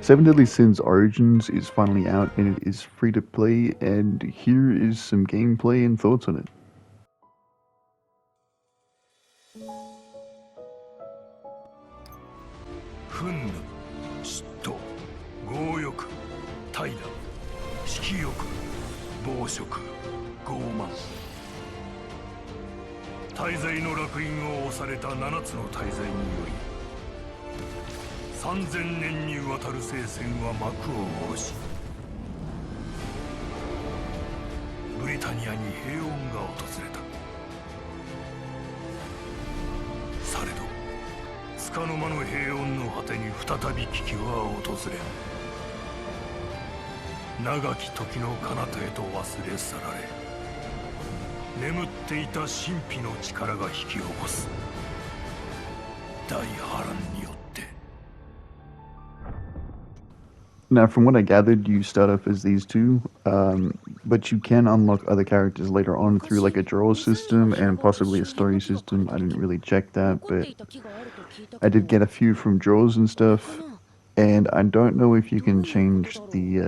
Seven Deadly Sins Origins is finally out and it is free to play, and here is some gameplay and thoughts on it. 憤怒、嫉妬、強欲、怠惰、色欲、暴食、傲慢。大罪の烙印を押された7つの大罪により、3000年にわたる聖戦は幕を下ろし、ブリタニアに平穏が訪れた。されど束の間の平穏の果てに再び危機は訪れる。長き時の彼方へと忘れ去られ、眠っていた神秘の力が引き起こす大波乱によって。 Now, from what I gathered, you start off as these two, but you can unlock other characters later on through like a draw system and possibly a story system. I didn't really check that, but I did get a few from draws and stuff. And I don't know if you can change the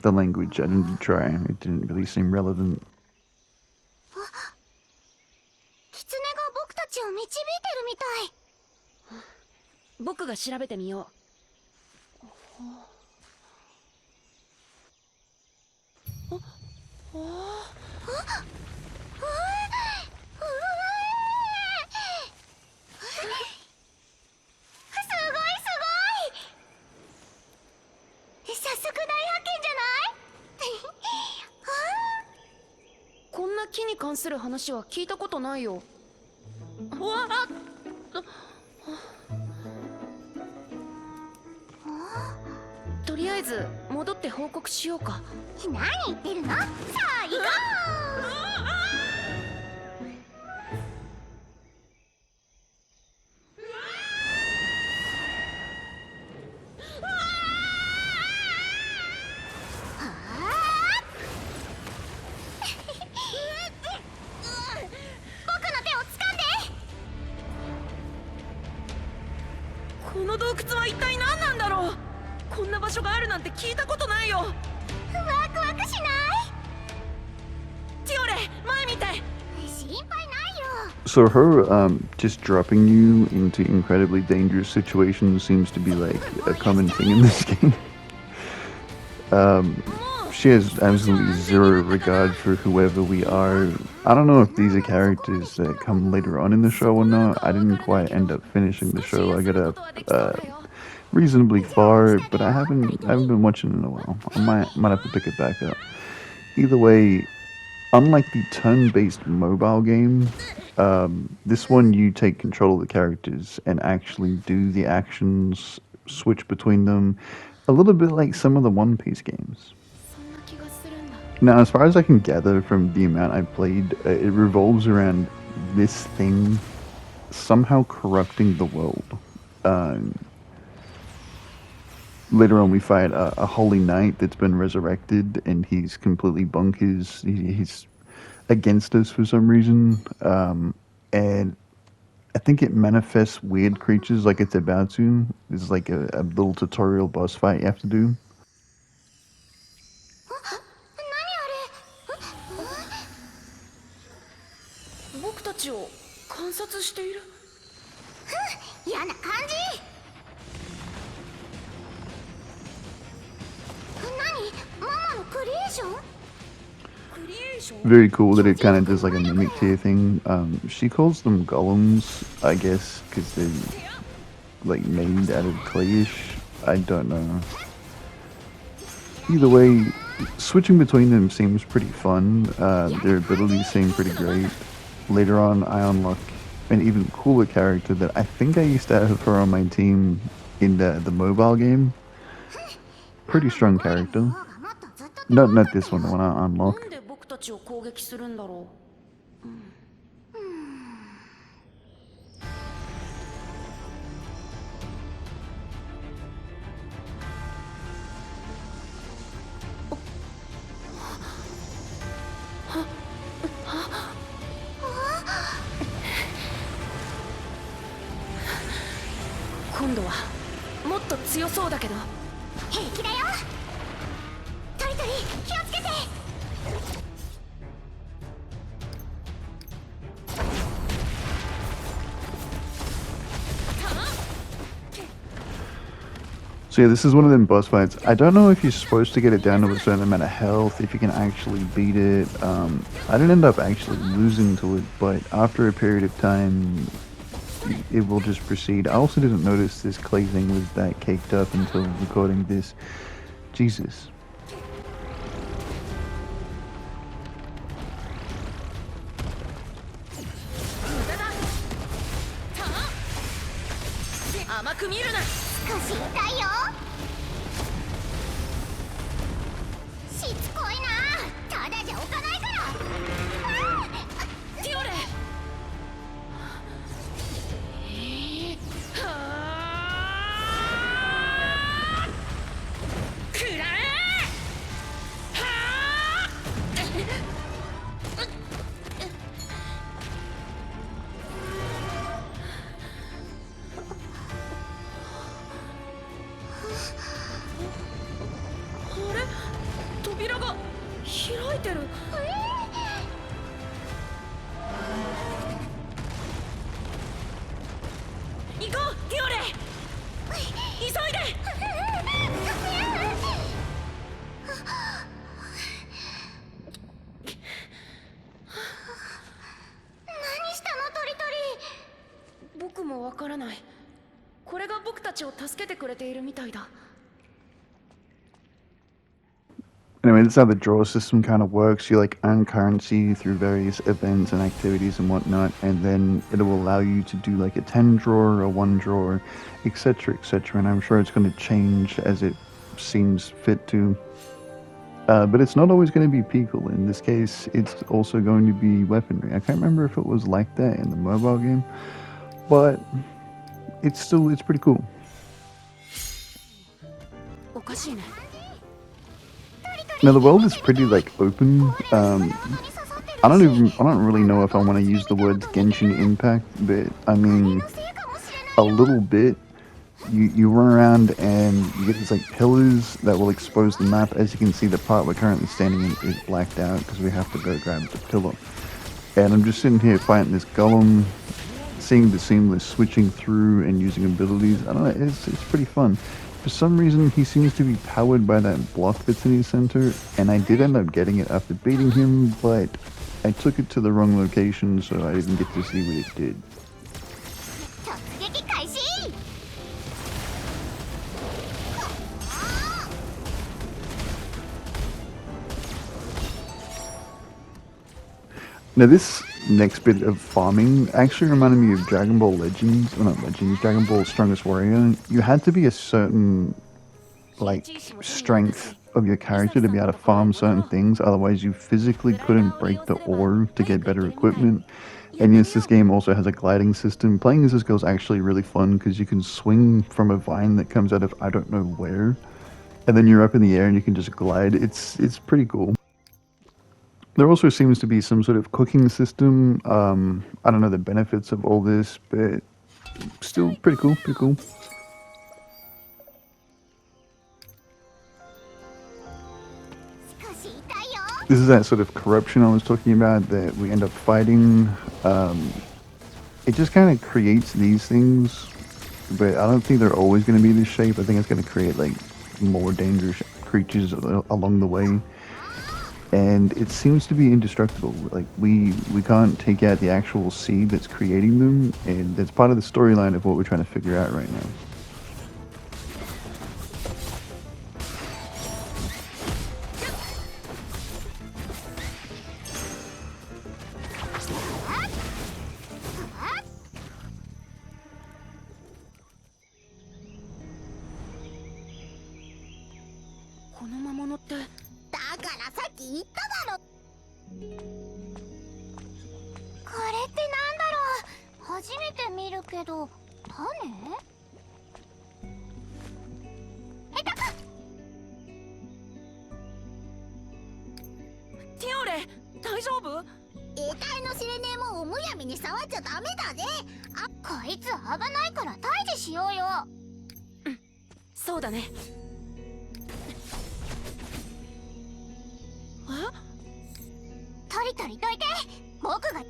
language. I didn't try. It didn't really seem relevant. 狐が僕たちを導いてるみたい。僕が調べてみよう。早速大発見じゃないこんな木に関する話は聞いたことないよ。うわあとりあえず戻って報告しようか。何言ってるの？さあ行こ僕の手を掴んで。この洞窟は一体何なんだろう。こんな場所があるなんて聞いたことないよ。ワクワクしない？ティオレ、前見て。心配ないよ。 So her just dropping you into incredibly dangerous situations seems to be like a common thing in this game. She has absolutely zero regard for whoever we are. I don't know if these are characters that come later on in the show or not. I didn't quite end up finishing the show. I got up reasonably far, but I haven't been watching in a while. I might have to pick it back up. Either way, unlike the turn-based mobile game, this one you take control of the characters and actually do the actions, switch between them, a little bit like some of the One Piece games. Now, as far as I can gather from the amount I played, it revolves around this thing somehow corrupting the world. Later on, we fight a holy knight that's been resurrected, and he's completely bonkers. He's against us for some reason, and I think it manifests weird creatures like it's about to. There's like a little tutorial boss fight you have to do. 僕たちを観察している。嫌な感じ。何？ママのクリエーション？ Very cool that it kind of does like a mimic tier thing. She calls them golems, I guess, because they're like made out of clayish. I don't know. Either way, switching between them seems pretty fun. Their abilities seem pretty great. Later on, I unlock an even cooler character that I think I used to have her on my team in the mobile game. Pretty strong character. Not this one, the one I unlock. なんで僕たちを攻撃するんだろう。今度はもっと強そうだけど。平気だよ。トリトリ気をつけて。So yeah, this is one of them boss fights. I don't know if you're supposed to get it down to a certain amount of health, if you can actually beat it. I didn't end up actually losing to it, but after a period of time, it will just proceed. I also didn't notice this clay thing was that caked up until recording this. Jesus. 甘く見るな。少し痛いよ。しつこいな。ただじゃ置かないから。ティオレ。くらえ。あれ、扉が開いてる。行こう、ティオレ。急いで。何したのトリトリ。僕もわからない。これが僕たちを助けてくれているみたいだ。Anyway, this is how the draw system kind of works. You like earn currency through various events and activities and whatnot, and then it will allow you to do like a 10 drawer, a 1 drawer, etc., etc. And I'm sure it's going to change as it seems fit to. But it's not always going to be people. In this case, it's also going to be weaponry. I can't remember if it was like that in the mobile game, but it's pretty cool. おかしいね。 Now the world is pretty like open. I don't really know if I want to use the words Genshin Impact, but I mean a little bit. You run around and you get these like pillars that will expose the map. As you can see, the part we're currently standing in is blacked out because we have to go grab the pillar. And I'm just sitting here fighting this golem, seeing the seamless switching through and using abilities. I don't know, it's pretty fun. For some reason, he seems to be powered by that block that's in his center, and I did end up getting it after beating him, but I took it to the wrong location, so I didn't get to see what it did. 突撃開始。 Now this next bit of farming actually reminded me of Dragon Ball Legends, well not Legends, Dragon Ball Strongest Warrior. You had to be a certain, like, strength of your character to be able to farm certain things, otherwise you physically couldn't break the ore to get better equipment. And yes, this game also has a gliding system. Playing as this girl is actually really fun because you can swing from a vine that comes out of I don't know where, and then you're up in the air and you can just glide. It's pretty cool. There also seems to be some sort of cooking system. I don't know the benefits of all this, but still pretty cool, pretty cool. This is that sort of corruption I was talking about that we end up fighting. It just kind of creates these things, but I don't think they're always going to be this shape. I think it's going to create like more dangerous creatures along the way. And it seems to be indestructible. Like we can't take out the actual seed that's creating them, and that's part of the storyline of what we're trying to figure out right now. この魔物って。 だからさっき言っただろ。これってなんだろう。初めて見るけど種？えたか。ティオレ、大丈夫？得体の知れねえもんをむやみに触っちゃダメだぜ。あ、こいつ危ないから退治しようよ。うん、そうだね。いといといて。僕が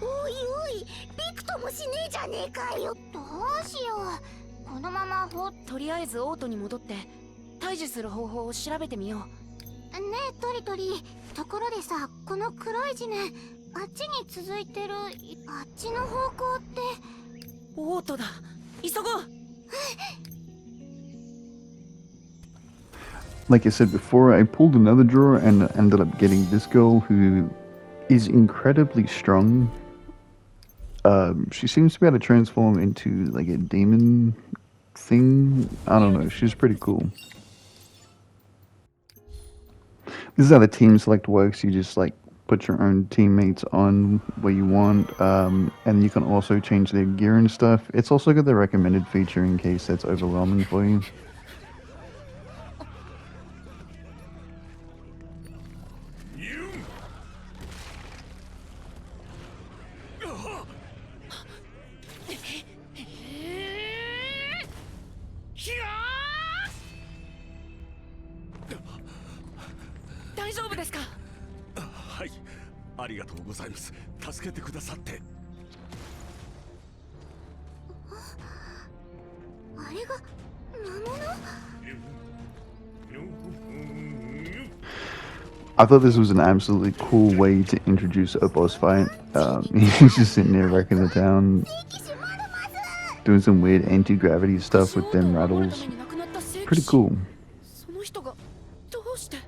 おいおい、びくともしねえじゃねえかよ。どうしよう。このままとりあえずオートに戻って退治する方法を調べてみよう。ねえトリトリ、ところでさ、この黒い地面、あっちに続いてるあっちの方向って。オートだ、急ごう。Like I said before, I pulled another drawer and ended up getting this girl who is incredibly strong. She seems to be able to transform into like a demon thing. I don't know, she's pretty cool. This is how the team select works. You just like put your own teammates on where you want, and you can also change their gear and stuff. It's also got the recommended feature in case that's overwhelming for you. 大丈夫ですか？はい、ありがとうございます。助けてくださって。あれが魔物？ I thought this was an absolutely cool way to introduce a boss fight. He's just sitting there wrecking the town, doing some weird anti-gravity stuff with them rattles. Pretty cool. その人がどうして？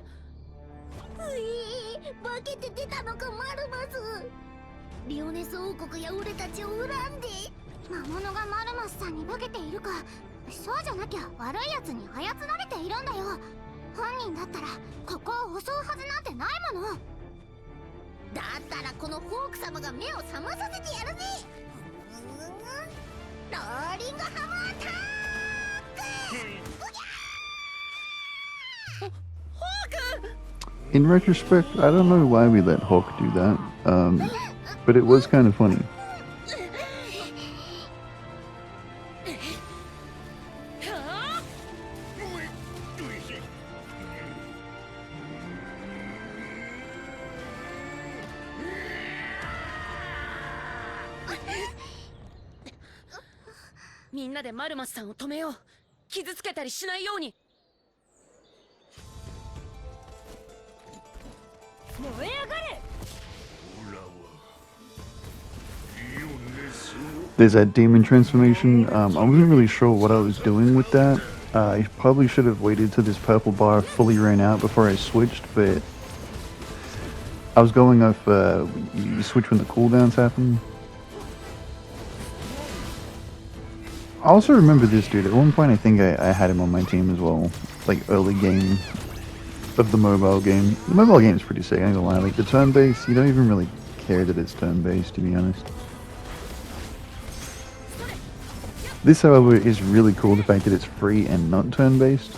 化けて出たのか、マルマス。リオネス王国や俺たちを恨んで魔物がマルマスさんに化けているか。そうじゃなきゃ悪いやつに操られているんだよ。本人だったらここを襲うはずなんてないもの。だったらこのホーク様が目を覚まさせてやるぜ。ローリングハムアタック。 In retrospect, I don't know why we let Hawk do that, but it was kind of funny. みんなでマルマスさんを止めよう。傷つけたりしないように。燃え上がれ。 There's that demon transformation. I wasn't really sure what I was doing with that. I probably should have waited till this purple bar fully ran out before I switched, but I was going off, you switch when the cooldowns happen. I also remember this dude. At one point I think I had him on my team as well. Like early game of the mobile game. The mobile game is pretty sick, I ain't gonna lie. Like the turn-based, you don't even really care that it's turn-based, to be honest. This, however, is really cool, the fact that it's free and not turn-based.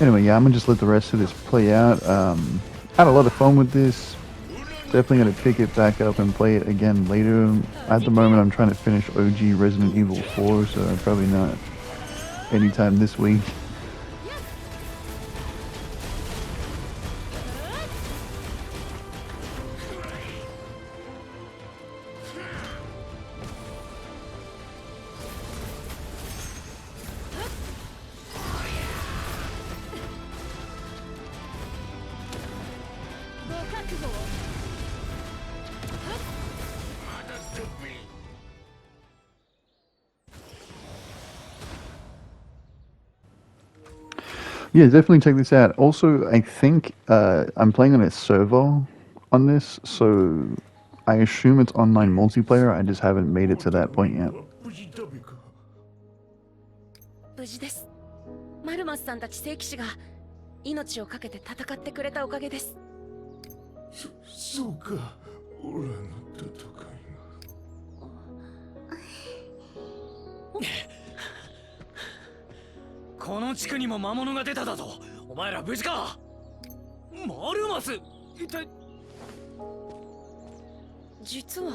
Anyway, yeah, I'm gonna just let the rest of this play out. Had a lot of fun with this. Definitely gonna pick it back up and play it again later. At the moment, I'm trying to finish OG Resident Evil 4, so probably not anytime this week. Yeah, definitely check this out. Also, I think I'm playing on a server on this, so I assume it's online multiplayer. I just haven't made it to that point yet. 無事です。マルマスさんたち聖騎士が命をかけて戦ってくれたおかげです。そうか、オラの戦いが。この地区にも魔物が出ただぞ。お前ら無事か？マルマス、一体。実は